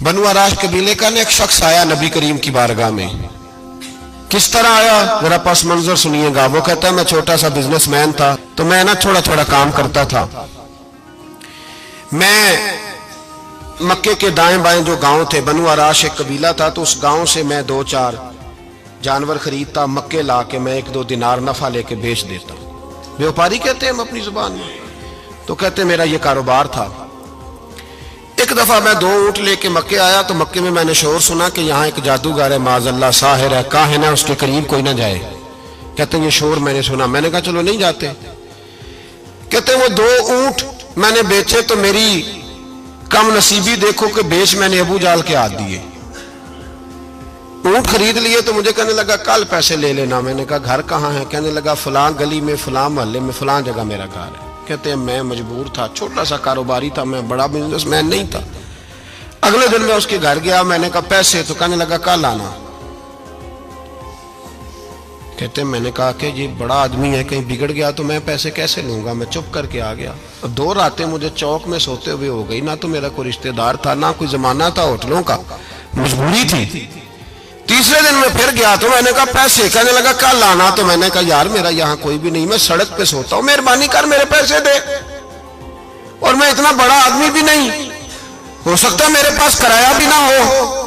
بنو عراش قبیلے کا ایک شخص آیا نبی کریم کی بارگاہ میں. کس طرح آیا ذرا پس منظر سنیے گا. وہ کہتا ہے میں چھوٹا سا بزنس مین تھا تو میں تھوڑا تھوڑا کام کرتا تھا. میں مکے کے دائیں بائیں جو گاؤں تھے، بنو عراش ایک قبیلہ تھا، تو اس گاؤں سے میں 2-4 جانور خریدتا، مکے لا کے میں 1-2 دینار نفع لے کے بیچ دیتا. بیوپاری کہتے ہیں ہم اپنی زبان میں. تو کہتے میرا یہ کاروبار تھا. ایک دفعہ میں 2 اونٹ لے کے مکے آیا تو مکے میں نے شور سنا کہ یہاں ایک جادوگر ہے، معاذ اللہ ساحر ہے، کاہن ہے، اس کے قریب کوئی نہ جائے. کہتے ہیں یہ شور میں نے سنا. میں نے کہا چلو نہیں جاتے. کہتے ہیں وہ 2 اونٹ میں نے بیچے تو میری کم نصیبی دیکھو کہ بیچ میں نے ابو جال کے ہاتھ دیے. اونٹ خرید لیے تو مجھے کہنے لگا کل پیسے لے لینا. میں نے کہا گھر کہاں ہے؟ کہنے لگا فلاں گلی میں، فلاں محلے میں، فلاں جگہ میرا گھر ہے. کہتے ہیں میں مجبور تھا، چھوٹا سا کاروباری تھا، میں بڑا بزنس مین نہیں تھا. اگلے دن میں اس کے گھر گیا. میں نے کہا پیسے؟ تو کہنے لگا کل آنا. کہتے ہیں میں نے کہا کہ یہ بڑا آدمی ہے، کہیں بگڑ گیا تو میں پیسے کیسے لوں گا. میں چپ کر کے آ گیا. 2 راتیں مجھے چوک میں سوتے ہوئے ہو گئی. نہ تو میرا کوئی رشتہ دار تھا، نہ کوئی زمانہ تھا ہوٹلوں کا، مجبوری تھی. تیسرے دن میں پھر گیا تو میں نے کہا پیسے؟ کہنے لگا کل آنا. تو میں نے کہا یار میرا یہاں کوئی بھی نہیں، میں سڑک پہ سوتا ہوں، مہربانی کر میرے پیسے دے. اور میں اتنا بڑا آدمی بھی نہیں، ہو سکتا میرے پاس کرایہ بھی نہ ہو،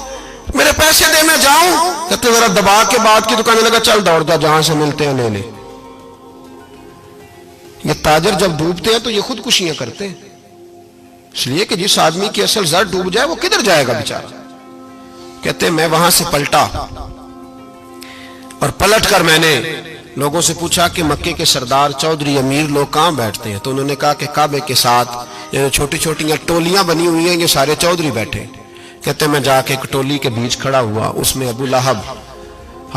میرے پیسے دے میں جاؤں. کہتے ذرا دبا کے بات کی تو کہنے لگا چل دوڑ جا، جہاں سے ملتے ہیں لے لے. یہ تاجر جب ڈوبتے ہیں تو یہ خودکشیاں کرتے ہیں، اس لیے کہ جس آدمی کی اصل زر ڈوب جائے وہ کدھر جائے گا بیچارہ. کہتے ہیں میں وہاں سے پلٹا اور پلٹ کر میں نے لوگوں سے پوچھا کہ مکے کے سردار چودھری امیر لوگ کہاں بیٹھتے ہیں. تو انہوں نے کہا کہ کعبے کے ساتھ یہ چھوٹی چھوٹی ٹولیاں بنی ہوئی ہیں، یہ سارے چودھری بیٹھے. کہتے ہیں میں جا کے ایک ٹولی کے بیچ کھڑا ہوا، اس میں ابو لہب،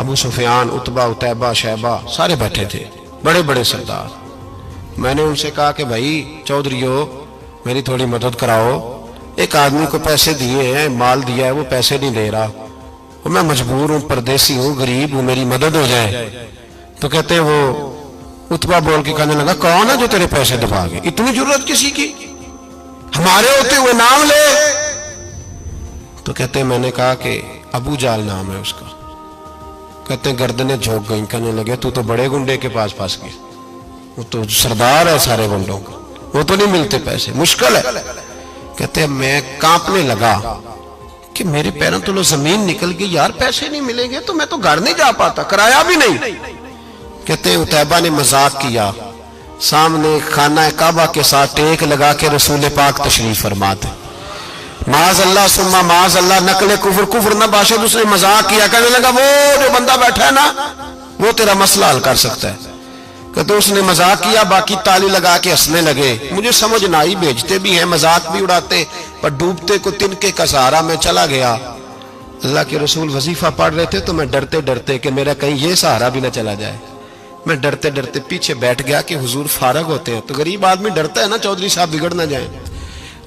ابو سفیان، عتبہ، عتیبہ، شیبہ سارے بیٹھے تھے، بڑے بڑے سردار. میں نے ان سے کہا کہ بھائی چودھریو میری تھوڑی مدد کراؤ، ایک آدمی کو پیسے دیے ہیں، مال دیا ہے، وہ پیسے نہیں دے رہا، میں مجبور ہوں، پردیسی ہوں، غریب ہوں، میری مدد ہو جائے. تو کہتے ہیں وہ عتبہ بول کے کہنے لگا کون ہے جو تیرے پیسے دبا گئے؟ اتنی ضرورت کسی کی؟ ہمارے ہوتے ہوئے نام لے. تو کہتے ہیں میں نے کہا کہ ابو جال نام ہے اس کا. کہتے ہیں گردنیں جھوک گئیں. کہنے لگے تو بڑے گنڈے کے پاس پھنس گئے، وہ تو سردار ہے سارے گنڈوں کا، وہ تو نہیں ملتے پیسے، مشکل ہے. کہتے ہیں میں کانپنے لگا کہ میرے پیروں تو زمین نکل گئی، یار پیسے نہیں ملیں گے تو میں تو گھر نہیں جا پاتا، کرایہ بھی نہیں. کہتے ہیں عتیبہ نے مذاق کیا، سامنے خانہ کعبہ کے ساتھ ٹیک لگا کے رسول پاک تشریف فرماتے، معاذ اللہ ثم معاذ اللہ، نقل کفر نہ باشد. اس نے مذاق کیا، کہنے لگا وہ جو بندہ بیٹھا ہے نا وہ تیرا مسئلہ حل کر سکتا ہے. کہتے اس نے مذاق کیا، باقی تالی لگا کے ہنسنے لگے. مجھے سمجھ نہ آئی، بھیجتے بھی ہیں، مذاق بھی اڑاتے، پر ڈوبتے کو تنکے کا سہارا میں چلا گیا. اللہ کے رسول وظیفہ پڑھ رہے تھے تو میں ڈرتے ڈرتے کہ میرا کہیں یہ سہارا بھی نہ چلا جائے، میں ڈرتے ڈرتے پیچھے بیٹھ گیا کہ حضور فارغ ہوتے ہیں. تو غریب آدمی ڈرتا ہے نا چودھری صاحب بگڑ نہ جائیں.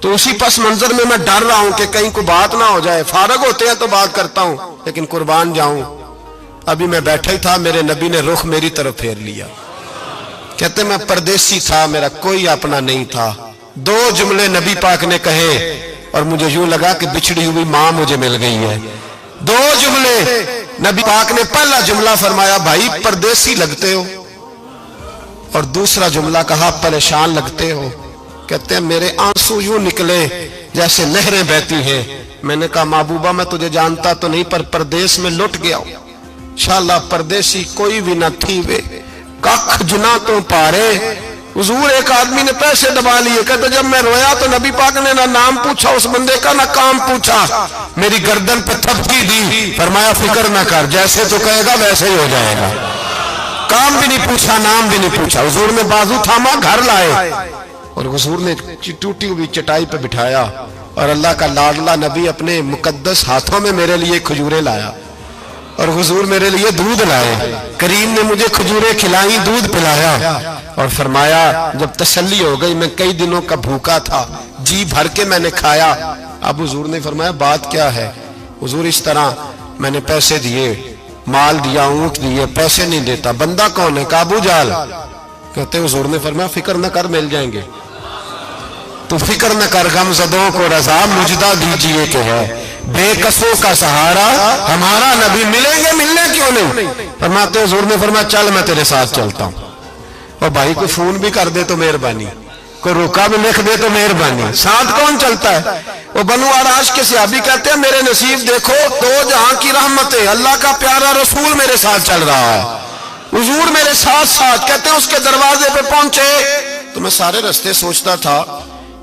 تو اسی پس منظر میں ڈر رہا ہوں کہ کہیں کوئی بات نہ ہو جائے. فارغ ہوتے ہیں تو بات کرتا ہوں لیکن قربان جاؤں. ابھی میں بیٹھا ہی تھا، میرے نبی نے رخ میری طرف پھیر لیا. کہتے میں پردیسی تھا، میرا کوئی اپنا نہیں تھا. 2 جملے نبی پاک نے کہے اور مجھے یوں لگا کہ بچھڑی ہوئی ماں مجھے مل گئی ہے. 2 جملے نبی پاک نے. پہلا جملہ فرمایا بھائی پردیسی لگتے ہو، اور دوسرا جملہ کہا پریشان لگتے ہو. کہتے ہیں میرے آنسو یوں نکلے جیسے نہریں بہتی ہیں. میں نے کہا محبوبہ میں تجھے جانتا تو نہیں، پر پردیس میں لٹ گیا ہوں. انشاءاللہ پردیسی کوئی بھی نہ تھی وے کخ جنا تو پارے. حضور ایک آدمی نے پیسے دبا لیے. کہتے جب میں رویا تو نبی پاک نے نہ نام پوچھا اس بندے کا، نہ کام پوچھا، میری گردن پہ تھپکی دی، فرمایا فکر نہ کر، جیسے تو کہے گا ویسے ہی ہو جائے گا. کام بھی نہیں پوچھا، نام بھی نہیں پوچھا. حضور نے بازو تھاما، گھر لائے، اور حضور نے ٹوٹی ہوئی چٹائی پہ بٹھایا، اور اللہ کا لاڈلا نبی اپنے مقدس ہاتھوں میں میرے لیے کھجوریں لایا، اور حضور میرے لیے دودھ لائے. کریم نے مجھے کھجوریں کھلائیں، دودھ پلایا، اور فرمایا جب تسلی ہو گئی، میں کئی دنوں کا بھوکا تھا، جی بھر کے میں نے کھایا. اب حضور نے فرمایا بات کیا ہے؟ حضور اس طرح میں نے پیسے دیے، مال دیا، اونٹ دیے، پیسے نہیں دیتا. بندہ کون ہے؟ ابو جال. کہتے حضور نے فرمایا فکر نہ کر، مل جائیں گے. تو فکر نہ کر، غم زدوں کو رضا مجدہ دیجئے کہ ہے. بے قصوں کا سہارا ہمارا نبی، ملیں گے ملنے کیوں نہیں؟ فرماتے حضور نے فرمایا چل میں تیرے ساتھ چلتا ہوں۔ اور بھائی کو فون بھی کر دے تو مہربانی، کوئی روکا بھی لکھ دے تو مہربانی، ساتھ کون چلتا ہے؟ وہ بنو آراش کے صحابی کہتے ہیں میرے نصیب دیکھو، دو جہاں کی رحمتیں، اللہ کا پیارا رسول میرے ساتھ چل رہا ہے، حضور میرے ساتھ ساتھ۔ کہتے ہیں اس کے دروازے پہ پہنچے تو میں سارے رستے سوچتا تھا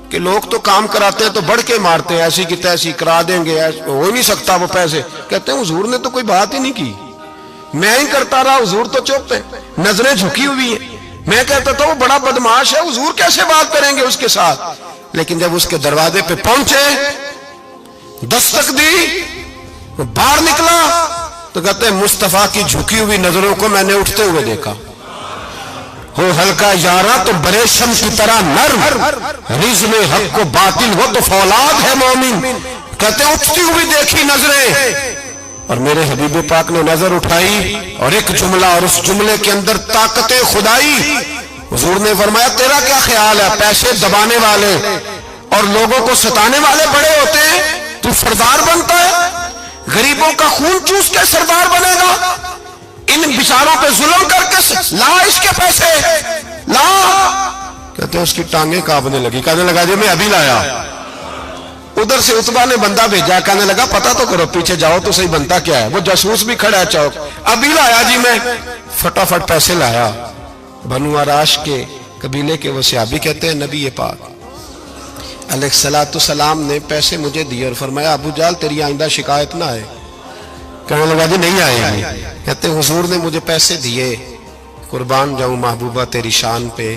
کہ لوگ تو کام کراتے ہیں تو بڑھ کے مارتے ہیں، ایسی کی تیسی کرا دیں گے، ہو ہی نہیں سکتا وہ پیسے۔ کہتے ہیں حضور نے تو کوئی بات ہی نہیں کی، میں ہی کرتا رہا، حضور تو چپ ہے، نظریں جھکی ہوئی ہیں۔ میں کہتا تھا وہ بڑا بدماش ہے، حضور کیسے بات کریں گے اس کے ساتھ؟ لیکن جب اس کے دروازے پہ پہنچے، دستک دی، وہ باہر نکلا تو کہتے ہیں مصطفیٰ کی جھکی ہوئی نظروں کو میں نے اٹھتے ہوئے دیکھا۔ ہو ہلکا یارا تو بریشم کی طرح نرم، رزم حق کو باطل ہو تو فولاد ہے مومن۔ کہتے ہیں اٹھتی ہوئی دیکھی نظریں، اور میرے حبیب پاک نے نظر اٹھائی اور ایک جملہ، اور اس جملے کے اندر طاقت خدائی۔ حضور نے فرمایا تیرا کیا خیال ہے؟ پیسے دبانے والے اور لوگوں کو ستانے والے بڑے ہوتے ہیں، تو سردار بنتا ہے؟ غریبوں کا خون چوس کے سردار بنے گا؟ ان بیچاروں پہ ظلم کر کے لا اس کے پیسے لا۔ کہتے ہیں اس کی ٹانگیں کانپنے لگی، کہنے لگا جی میں ابھی لایا۔ ادھر سے عتبہ نے بندہ بھیجا، کہنے لگا پتہ تو کرو، پیچھے جاؤ تو صحیح بنتا کیا ہے۔ وہ جاسوس بھی کھڑا ہے چوک، ابھی لایا جی میں، فٹافٹ پیسے لایا۔ بنو آراش کے قبیلے کے وہ صحابی کہتے ہیں نبی پاک علیہ السلام نے پیسے مجھے دیے اور فرمایا ابو جہل تیری آئندہ شکایت نہ آئے۔ کہنے لگا جی نہیں آئے گی۔ کہتے ہیں حضور نے مجھے پیسے دیے، قربان جاؤں محبوبہ تیری شان پہ،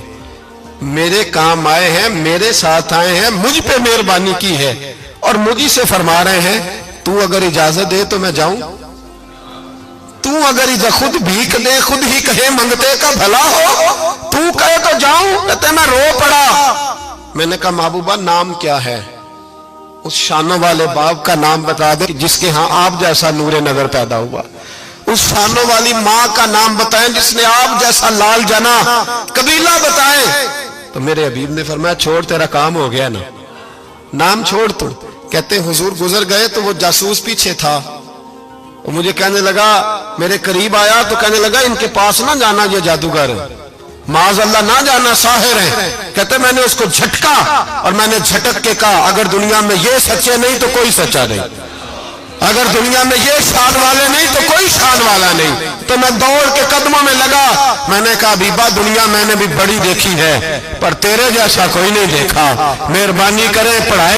میرے کام آئے ہیں، میرے ساتھ آئے ہیں، مجھ پہ مہربانی کی ہے، اور مجھے سے فرما رہے ہیں تو اگر اجازت دے تو میں جاؤں، تو اگر خود بھیک دے، خود ہی کہے منگتے کا بھلا ہو، تو کہے تو جاؤں۔ کہتے ہیں میں رو پڑا۔ میں نے کہا محبوبہ نام کیا ہے؟ اس شانوں والے باپ کا نام بتا دے جس کے ہاں آپ جیسا نور نظر پیدا ہوا، اس شانوں والی ماں کا نام بتائیں جس نے آپ جیسا لال جنا، قبیلہ بتائیں۔ تو میرے حبیب نے فرمایا چھوڑ تیرا کام ہو گیا نا، نام چھوڑ تو۔ کہتے ہیں حضور گزر گئے تو وہ جاسوس پیچھے تھا، وہ مجھے کہنے لگا، میرے قریب آیا تو کہنے لگا ان کے پاس نہ جانا، یہ جادوگر معاذ اللہ نہ جانا، ساحر ہیں۔ کہتے میں نے اس کو جھٹکا اور میں نے جھٹک کے کہا اگر دنیا میں یہ سچے نہیں تو کوئی سچا نہیں، اگر دنیا میں یہ شان والے نہیں تو کوئی شان والا نہیں۔ تو میں دوڑ کے قدموں میں لگا، میں نے کہا حبیبہ دنیا میں نے بھی بڑی دیکھی ہے پر تیرے جیسا کوئی نہیں دیکھا، مہربانی کریں پڑھائے